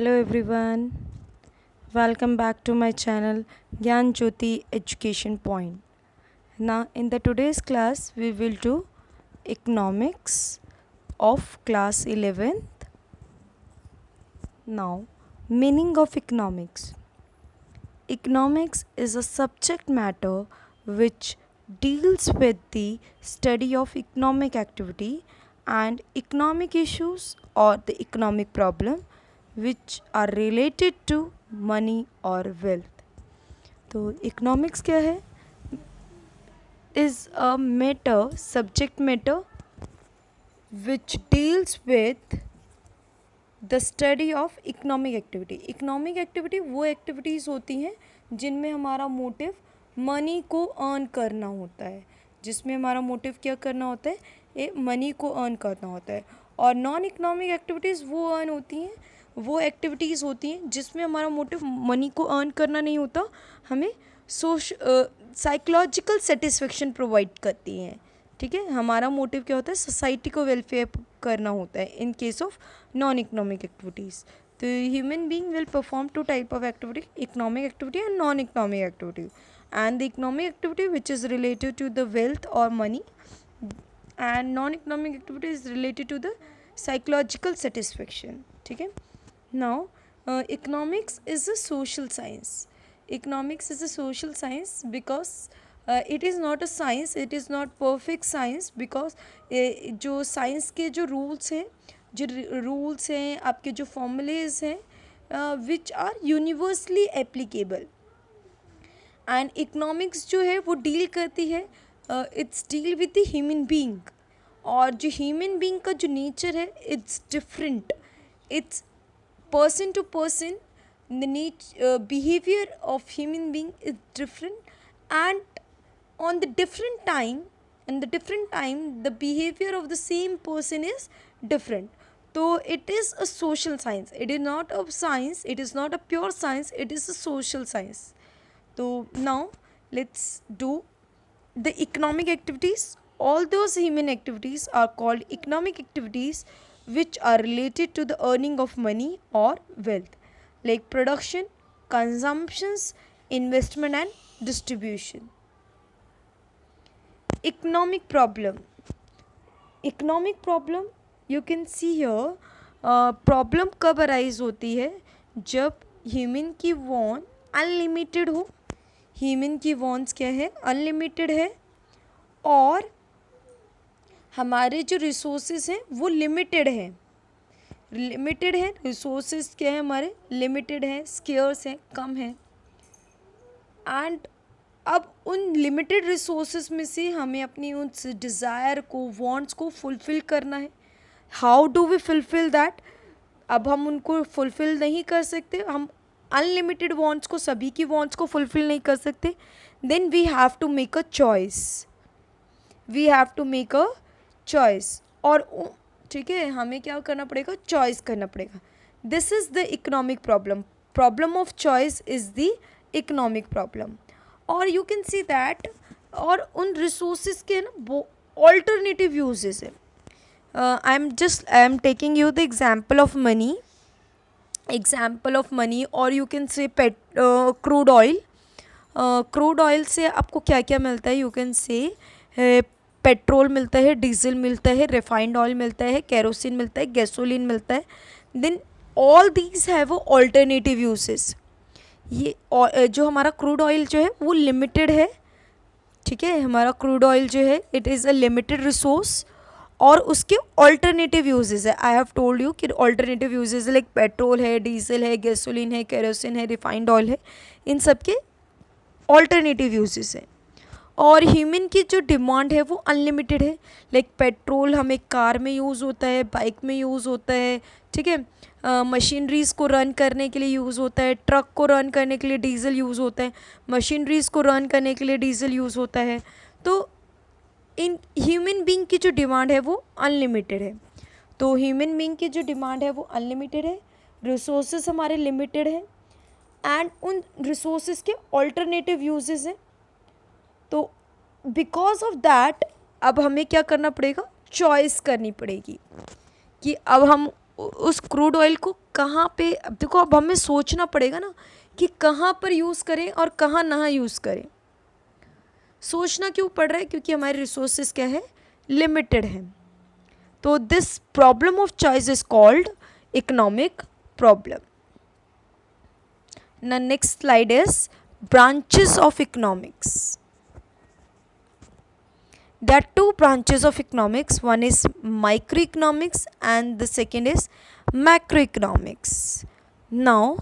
Hello everyone, welcome back to my channel Gyan Jyoti Education Point. Now in the today's class we will do economics of class 11th. Now meaning of economics. Economics is a subject matter which deals with the study of economic activity and economic issues or the economic problem which are related to money or wealth. तो economics क्या है? Is a matter, subject matter which deals with the study of economic activity. Economic activity वो activities होती हैं जिनमें हमारा motive money को earn करना होता है, जिसमें हमारा मोटिव क्या करना होता है, ये मनी को अर्न करना होता है. और नॉन इकोनॉमिक एक्टिविटीज़ वो अर्न होती हैं, वो एक्टिविटीज़ होती हैं जिसमें हमारा मोटिव मनी को अर्न करना नहीं होता, हमें साइकोलॉजिकल सेटिस्फेक्शन प्रोवाइड करती हैं. ठीक है, हमारा मोटिव क्या होता है, सोसाइटी को वेलफेयर करना होता है in case of non economic activities. तो human being will perform two type of activity, economic activity and non economic activity. And the economic activity which is related to the wealth और money and non economic activity is related to the psychological satisfaction. ठीक है. Now economics is a social science. Economics is a social science because it is not a science, it is not perfect science because जो science के जो rules हैं, जो rules हैं, आपके जो formulas हैं, which are universally applicable. and economics जो है वो deal करती है, it's deal with the human being. और जो human being का जो nature है, it's different, it's person to person. The behavior of human being is different, and on the different time the behavior of the same person is different. So it is a social science, it is not a science, it is not a pure science, it is a social science. So now let's do the economic activities. All those human activities are called economic activities which are related to the earning of money or wealth, like production, consumptions, investment and distribution. Economic problem. Economic problem, you can see here, problem कब arise होती है, जब human की want unlimited हो. Human की wants क्या है, unlimited है, और हमारे जो रिसोर्सेज हैं वो लिमिटेड हैं. लिमिटेड है, रिसोर्सेज क्या है हमारे, लिमिटेड है, स्केयर्स हैं, कम है. एंड अब उन लिमिटेड रिसोर्सेज में से हमें अपनी उस डिज़ायर को, वांट्स को फुलफ़िल करना है. How do we fulfil that? अब हम उनको फुलफ़िल नहीं कर सकते, हम अनलिमिटेड वांट्स को, सभी की वांट्स को फुलफ़िल नहीं कर सकते. Then we have to make a choice, we have to make a choice. और ठीक है, हमें क्या करना पड़ेगा, चॉइस करना पड़ेगा. This is the economic problem. Problem of choice is the economic problem. और यू कैन सी दैट, और उन रिसोर्सेज के ना ऑल्टरनेटिव यूजेस है. I am taking you the example of money, और you can say crude oil. Crude oil से आपको क्या क्या मिलता है, यू कैन से पेट्रोल मिलता है, डीजल मिलता है, रिफाइंड ऑयल मिलता है, केरोसिन मिलता है, गैसोलीन मिलता है. Then all these have alternative uses. ये जो हमारा क्रूड ऑयल जो है वो लिमिटेड है. ठीक है, हमारा क्रूड ऑयल जो है it is a limited resource, और उसके ऑल्टरनेटिव यूजेस है. आई हैव टोल्ड यू कि ऑल्टरनेटिव यूजेस लाइक पेट्रोल है, डीजल है, गैसोलीन है, केरोसिन है, रिफाइंड ऑयल है, इन सब के ऑल्टरनेटिव यूजेस है. और ह्यूमन की जो डिमांड है वो अनलिमिटेड है. लाइक पेट्रोल हमें कार में यूज़ होता है, बाइक में यूज़ होता है. ठीक है, मशीनरीज़ को रन करने के लिए यूज़ होता है, ट्रक को रन करने के लिए डीजल यूज़ होता है, मशीनरीज़ को रन करने के लिए डीजल यूज़ होता है. तो इन ह्यूमन बीइंग की जो डिमांड है वो अनलिमिटेड है. तो ह्यूमन बीइंग की जो डिमांड है वो अनलिमिटेड है, रिसोर्सेज हमारे लिमिटेड हैं, एंड उन रिसोर्सेज के ऑल्टरनेटिव यूजेस हैं. तो बिकॉज ऑफ दैट अब हमें क्या करना पड़ेगा, चॉइस करनी पड़ेगी कि अब हम उस क्रूड ऑयल को कहाँ पे, अब देखो अब हमें सोचना पड़ेगा ना कि कहाँ पर यूज़ करें और कहाँ ना यूज़ करें। सोचना क्यों पड़ रहा है? क्योंकि हमारे रिसोर्सेज क्या है, लिमिटेड है। तो this problem of choice is called economic problem. Now next slide is branches of economics. There are two branches of economics. One is microeconomics and the second is macroeconomics. Now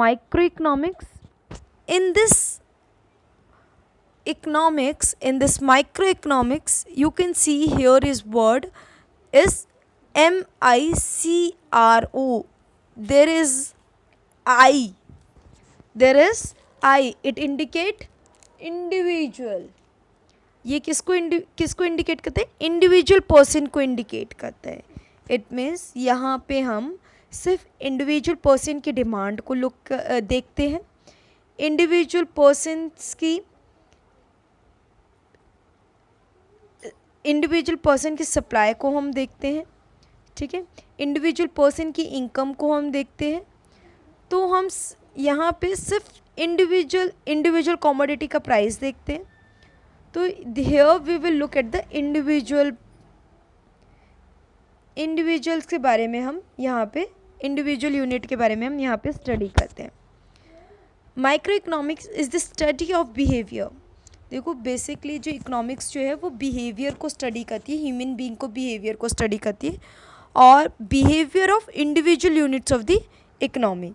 microeconomics, in this economics, in this microeconomics, you can see here is word is MICRO. There is I, there is I, it indicate individual. ये किसको indicate करते हैं? Individual person को indicate करता है। It means यहाँ पे हम सिर्फ इंडिविजुअल पर्सन की डिमांड को देखते हैं, इंडिविजुअल पर्सन्स की, इंडिविजुअल पर्सन की सप्लाई को हम देखते हैं, ठीक है, इंडिविजुअल पर्सन की इनकम को हम देखते हैं। तो हम यहाँ पे सिर्फ इंडिविजुअल कमोडिटी का प्राइस देखते हैं। तो here we will look at the individuals के बारे में, हम यहाँ पे इंडिविजुअल यूनिट के बारे में हम यहाँ पे स्टडी करते हैं। Micro economics is the study of behaviour. देखो बेसिकली जो इकोनॉमिक्स जो है वो बिहेवियर को स्टडी करती है, ह्यूमन बीइंग को बिहेवियर को स्टडी करती है, और behaviour of individual units of the economy,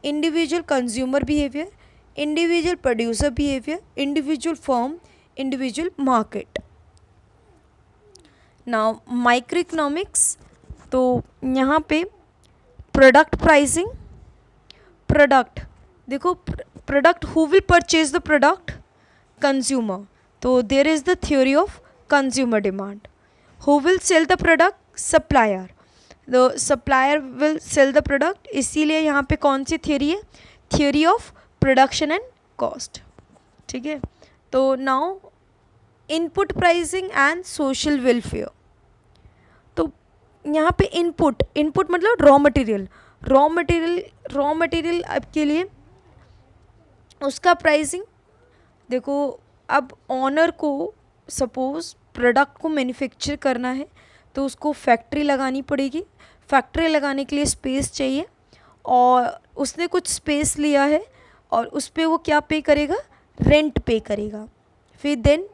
individual consumer behaviour, individual producer behaviour, individual firm, individual market. Now micro economics, तो यहाँ पे प्रोडक्ट प्राइसिंग, प्रोडक्ट, देखो product, who will purchase the product? Consumer. तो there is the theory of consumer demand. Who will sell the product? Supplier. The supplier will sell the product, इसीलिए यहाँ पे कौन सी थ्योरी है? Theory of production and cost, ठीक है। तो now input pricing and social welfare. तो यहाँ पे इनपुट मतलब रॉ मटेरियल आपके लिए उसका प्राइसिंग। देखो अब ऑनर को सपोज प्रोडक्ट को मैन्युफैक्चर करना है तो उसको फैक्ट्री लगानी पड़ेगी, फैक्ट्री लगाने के लिए स्पेस चाहिए, और उसने कुछ स्पेस लिया है और उस पर वो क्या पे करेगा? रेंट पे करेगा। फिर देन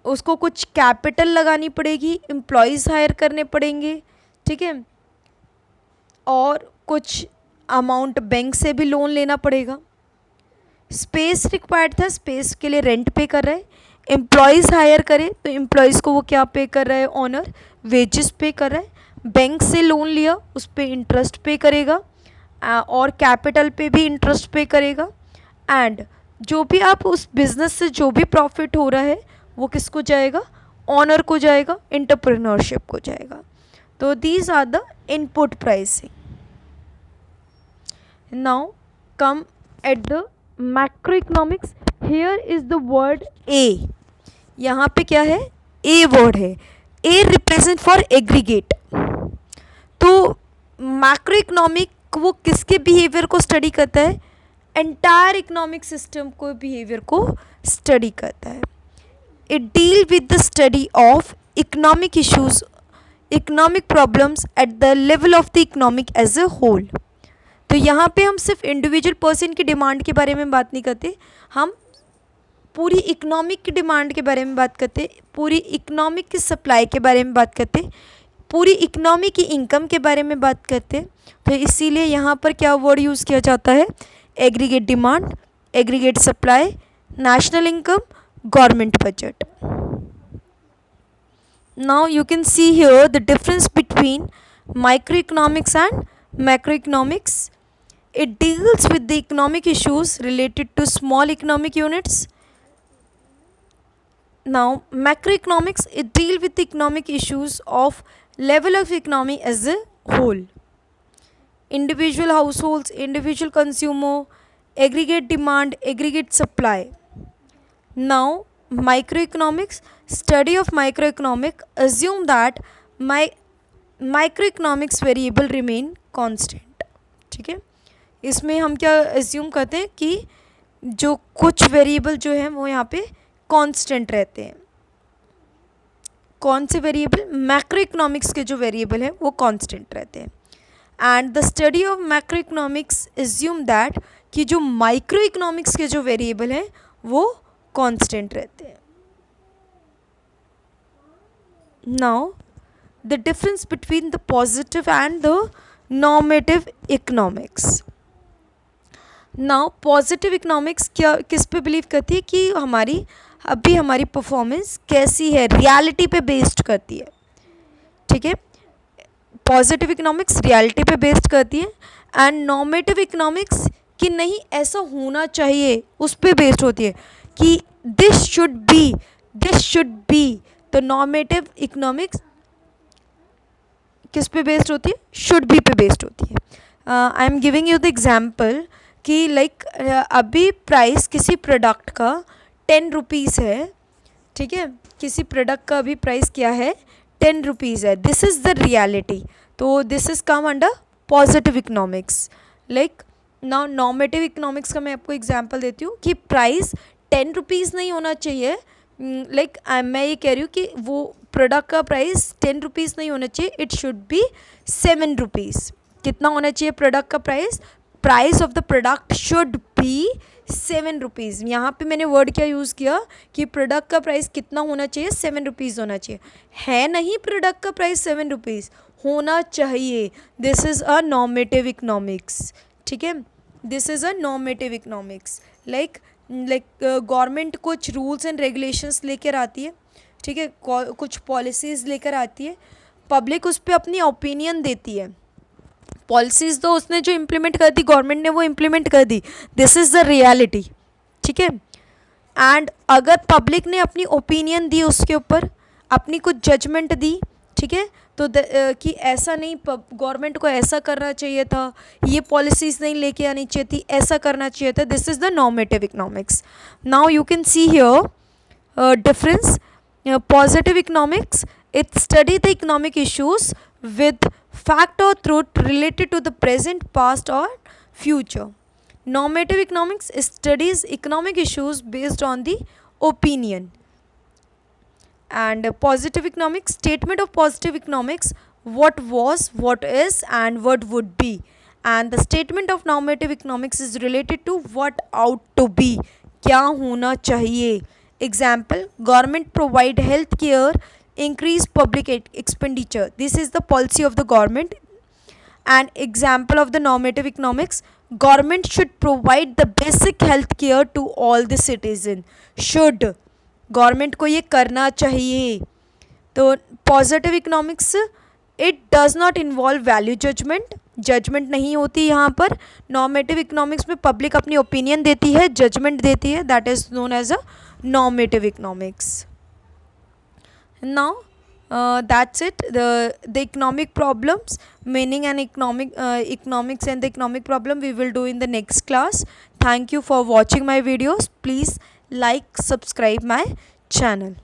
उसको कुछ कैपिटल लगानी पड़ेगी, एम्प्लॉयज़ हायर करने पड़ेंगे, ठीक है, और कुछ अमाउंट बैंक से भी लोन लेना पड़ेगा। स्पेस रिक्वायर्ड था, स्पेस के लिए रेंट पे कर रहा है। एम्प्लॉयज़ हायर करे तो एम्प्लॉयज़ को वो क्या पे कर रहा है? ऑनर वेजेस पे कर रहा है। बैंक से लोन लिया, उस पर इंटरेस्ट पे करेगा, और कैपिटल पे भी इंटरेस्ट पे करेगा। एंड जो भी आप उस बिज़नेस से जो भी प्रॉफिट हो रहा है वो किसको जाएगा? ऑनर को जाएगा, एंटरप्रेन्योरशिप को जाएगा। तो these are the input pricing. Now come at the macro economics. Here is the word A. यहाँ पे क्या है? ए वर्ड है। A represent for aggregate. तो मैक्रो इकोनॉमिक वो किसके बिहेवियर को स्टडी करता है? एंटायर इकोनॉमिक सिस्टम को, बिहेवियर को स्टडी करता है। It deal with the study of economic issues, economic problems at the level of the economic as a whole. तो यहाँ पे हम सिर्फ इंडिविजुअल पर्सन की डिमांड के बारे में बात नहीं करते, हम पूरी इकोनॉमिक की डिमांड के बारे में बात करते, पूरी इकोनॉमिक की सप्लाई के बारे में बात करते, पूरी इकोनॉमी की इनकम के बारे में बात करते। तो इसीलिए यहाँ पर क्या वर्ड यूज़ किया जाता है? Aggregate demand, aggregate supply, national income, government budget. Now you can see here the difference between microeconomics and macroeconomics. It deals with the economic issues related to small economic units. Now macroeconomics, it deal with the economic issues of level of economy as a whole. Individual households, individual consumer, aggregate demand, aggregate supply. Now microeconomics, study of microeconomic assume that micro economics variable remain constant. ठीक है, इसमें हम क्या assume करते हैं कि जो कुछ वेरिएबल जो है वो यहाँ पे कांस्टेंट रहते हैं। कौन से वेरिएबल? मैक्रो इकोनॉमिक्स के जो वेरिएबल हैं वो कांस्टेंट रहते हैं। And the study of macro economics assume that कि जो माइक्रो इकोनॉमिक्स के जो वेरिएबल हैं वो कांस्टेंट रहते हैं। Now the difference between the positive and the normative economics. Now positive economics क्या किस पे बिलीव करती है कि हमारी परफॉर्मेंस कैसी है, रियलिटी पे बेस्ड करती है। ठीक है, पॉजिटिव इकोनॉमिक्स रियलिटी पे बेस्ड करती है एंड नॉर्मेटिव इकोनॉमिक्स कि नहीं ऐसा होना चाहिए उस पे बेस्ड होती है कि दिस शुड बी। तो नॉर्मेटिव इकोनॉमिक्स किस पे बेस्ड होती है? शुड बी पे बेस्ड होती है। I am giving you the example कि लाइक अभी प्राइस किसी प्रोडक्ट का 10 रुपीज़ है। ठीक है, किसी प्रोडक्ट का अभी प्राइस क्या है? 10 रुपीज़ है। This is the reality. तो this is come under positive economics. Like now normative economics का मैं आपको एग्जांपल देती हूँ कि प्राइस 10 रुपीज़ नहीं होना चाहिए। लाइक मैं ये कह रही हूँ कि वो प्रोडक्ट का प्राइस 10 रुपीज़ नहीं होना चाहिए, इट शुड बी 7 रुपीज़। कितना होना चाहिए प्रोडक्ट का price? Price of the product should be 7 rupees. यहाँ पे मैंने वर्ड क्या यूज़ किया कि प्रोडक्ट का प्राइस कितना होना चाहिए? 7 रुपीज़ होना चाहिए। है नहीं प्रोडक्ट का प्राइस 7 रुपीज़, होना चाहिए। This is a normative economics. ठीक है, this is a normative economics. Like government कुछ रूल्स एंड रेगुलेशंस लेकर आती है। ठीक है, कुछ पॉलिसीज़ लेकर आती है, पब्लिक उस पर अपनी ओपिनियन देती है। पॉलिसीज़ तो उसने जो इम्प्लीमेंट कर दी, गवर्नमेंट ने वो इम्प्लीमेंट कर दी। This is the reality. ठीक है, एंड अगर पब्लिक ने अपनी ओपिनियन दी, उसके ऊपर अपनी कुछ जजमेंट दी, ठीक है, तो कि ऐसा नहीं, गवर्नमेंट को ऐसा करना चाहिए था, ये पॉलिसीज़ नहीं लेके आनी चाहिए थी, ऐसा करना चाहिए था। This is the normative economics. Now you can see here difference. Positive economics, it study the economic issues with fact or truth related to the present, past or future. Normative economics studies economic issues based on the opinion. And positive economics, statement of positive economics, what was, what is and what would be. And the statement of normative economics is related to what ought to be, क्या होना चाहिए. Example, government provide health care, increase public expenditure. This is the policy of the government. An example of the normative economics, government should provide the basic health care to all the citizen. Should, government को ये करना चाहिए. तो positive economics, it does not involve value judgement, judgement नहीं होती यहाँ पर. Normative economics में पब्लिक अपनी ओपिनियन देती है, जजमेंट देती है. That is known as a normative economics. Now that's it. The economic problems, meaning and economics and the economic problem we will do in the next class. Thank you for watching my videos. Please like, subscribe my channel.